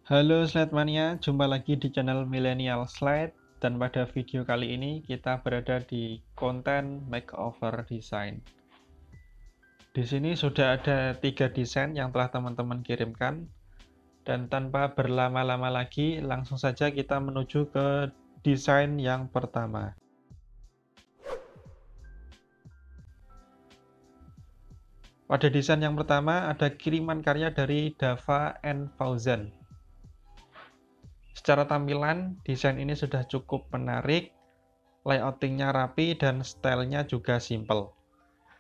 Halo Slide Mania, jumpa lagi di channel Millennial Slide dan pada video kali ini kita berada di konten makeover design. Di sini sudah ada 3 desain yang telah teman-teman kirimkan dan tanpa berlama-lama lagi langsung saja kita menuju ke desain yang pertama. Pada desain yang pertama ada kiriman karya dari Dava N. Fauzan. Secara tampilan, desain ini sudah cukup menarik, layoutingnya rapi dan stylenya juga simple.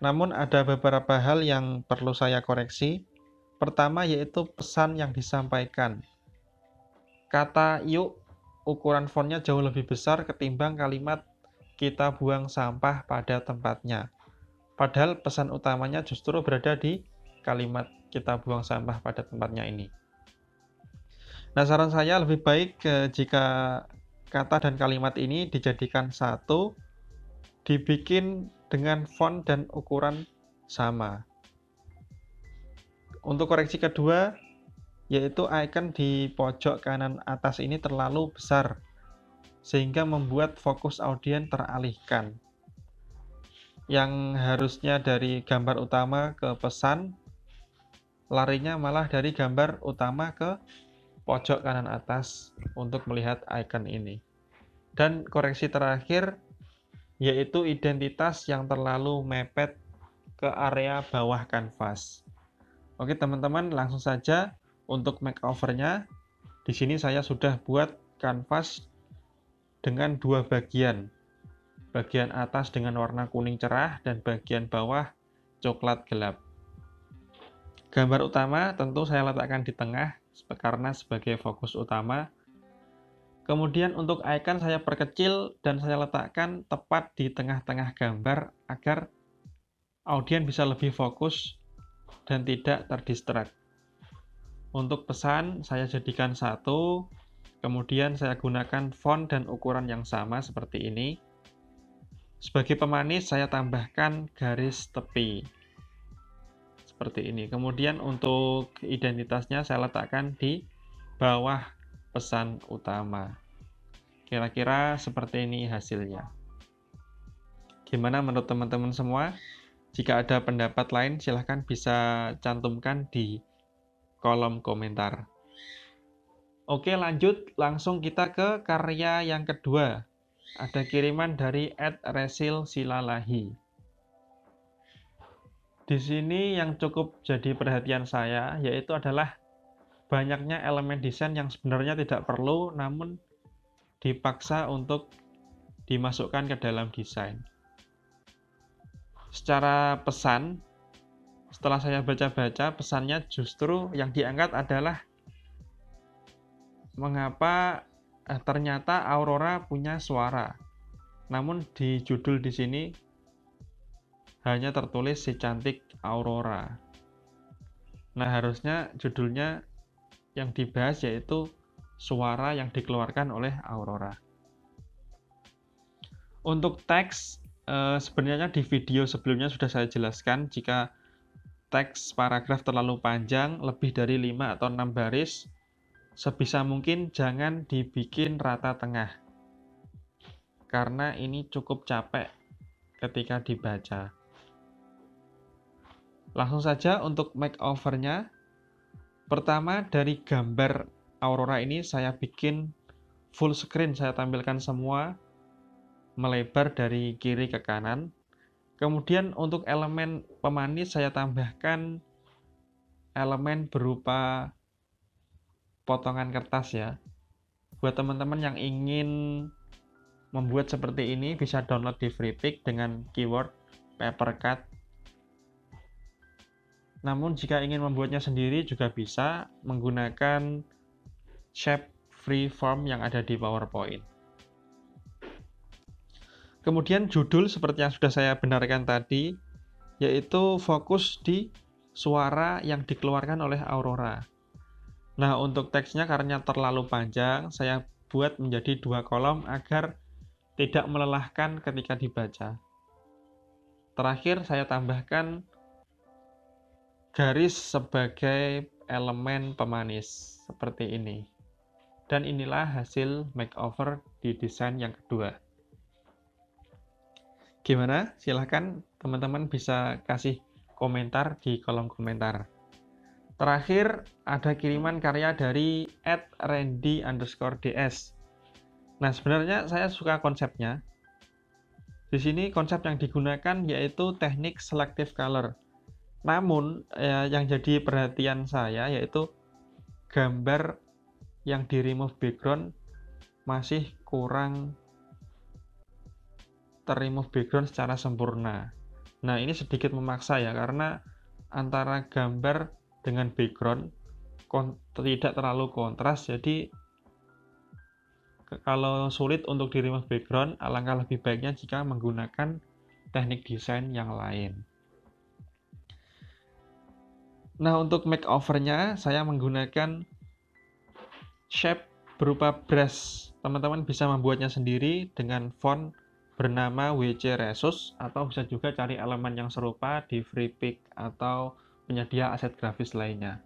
Namun ada beberapa hal yang perlu saya koreksi. Pertama yaitu pesan yang disampaikan. Kata yuk, ukuran fontnya jauh lebih besar ketimbang kalimat kita buang sampah pada tempatnya. Padahal pesan utamanya justru berada di kalimat kita buang sampah pada tempatnya ini. Nah, saran saya lebih baik jika kata dan kalimat ini dijadikan satu, dibikin dengan font dan ukuran sama. Untuk koreksi kedua, yaitu icon di pojok kanan atas ini terlalu besar, sehingga membuat fokus audiens teralihkan. Yang harusnya dari gambar utama ke pesan, larinya malah dari gambar utama ke pojok kanan atas untuk melihat icon ini. Dan koreksi terakhir, yaitu identitas yang terlalu mepet ke area bawah kanvas. Oke teman-teman, langsung saja untuk makeovernya. Di sini saya sudah buat kanvas dengan dua bagian. Bagian atas dengan warna kuning cerah dan bagian bawah coklat gelap. Gambar utama tentu saya letakkan di tengah karena sebagai fokus utama. Kemudian untuk icon saya perkecil dan saya letakkan tepat di tengah-tengah gambar agar audiens bisa lebih fokus dan tidak terdistrak. Untuk pesan saya jadikan satu, kemudian saya gunakan font dan ukuran yang sama seperti ini. Sebagai pemanis saya tambahkan garis tepi seperti ini. Kemudian untuk identitasnya saya letakkan di bawah pesan utama. Kira-kira seperti ini hasilnya. Gimana menurut teman-teman semua? Jika ada pendapat lain silahkan bisa cantumkan di kolom komentar. Oke, lanjut langsung kita ke karya yang kedua. Ada kiriman dari @resil_silalahi. Di sini yang cukup jadi perhatian saya yaitu adalah banyaknya elemen desain yang sebenarnya tidak perlu namun dipaksa untuk dimasukkan ke dalam desain. Secara pesan, setelah saya baca-baca, pesannya justru yang diangkat adalah mengapa ternyata Aurora punya suara. Namun di judul di sini hanya tertulis si cantik Aurora. Nah, harusnya judulnya yang dibahas yaitu suara yang dikeluarkan oleh Aurora. Untuk teks, sebenarnya di video sebelumnya sudah saya jelaskan jika teks paragraf terlalu panjang, lebih dari 5 atau 6 baris, sebisa mungkin jangan dibikin rata tengah. Karena ini cukup capek ketika dibaca. Langsung saja untuk makeovernya. Pertama dari gambar Aurora ini saya bikin full screen, saya tampilkan semua melebar dari kiri ke kanan. Kemudian untuk elemen pemanis saya tambahkan elemen berupa potongan kertas ya. Buat teman-teman yang ingin membuat seperti ini bisa download di Freepik dengan keyword papercut. Namun jika ingin membuatnya sendiri juga bisa menggunakan shape freeform yang ada di PowerPoint. Kemudian judul seperti yang sudah saya benarkan tadi, yaitu fokus di suara yang dikeluarkan oleh Aurora. Nah, untuk teksnya karena terlalu panjang, saya buat menjadi 2 kolom agar tidak melelahkan ketika dibaca. Terakhir, saya tambahkan garis sebagai elemen pemanis seperti ini. Dan inilah hasil makeover di desain yang kedua. Gimana? Silahkan teman-teman bisa kasih komentar di kolom komentar. Terakhir, ada kiriman karya dari @randy_ds. Nah, sebenarnya saya suka konsepnya. Di sini konsep yang digunakan yaitu teknik selective color. Namun, yang jadi perhatian saya yaitu gambar yang di remove background masih kurang ter-remove background secara sempurna. Nah, ini sedikit memaksa ya, karena antara gambar dengan background tidak terlalu kontras, jadi kalau sulit untuk di remove background, alangkah lebih baiknya jika menggunakan teknik desain yang lain. Nah, untuk makeover-nya saya menggunakan shape berupa brush. Teman-teman bisa membuatnya sendiri dengan font bernama WC Resus, atau bisa juga cari elemen yang serupa di Freepik atau penyedia aset grafis lainnya.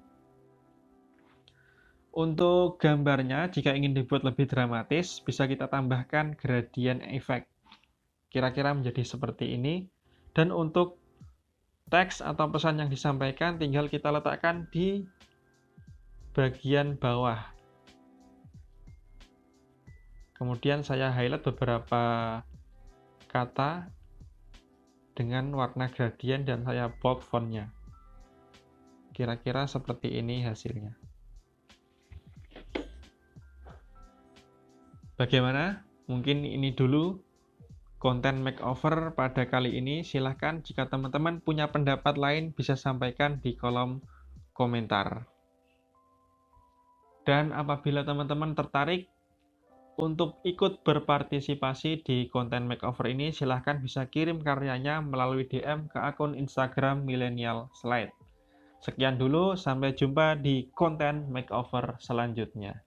Untuk gambarnya, jika ingin dibuat lebih dramatis, bisa kita tambahkan gradient effect. Kira-kira menjadi seperti ini. Dan untuk teks atau pesan yang disampaikan, tinggal kita letakkan di bagian bawah. Kemudian saya highlight beberapa kata dengan warna gradient dan saya bold fontnya. Kira-kira seperti ini hasilnya. Bagaimana? Mungkin ini dulu konten makeover pada kali ini. Silahkan jika teman-teman punya pendapat lain bisa sampaikan di kolom komentar. Dan apabila teman-teman tertarik untuk ikut berpartisipasi di konten makeover ini, silahkan bisa kirim karyanya melalui DM ke akun Instagram Millennial Slide. Sekian dulu, sampai jumpa di konten makeover selanjutnya.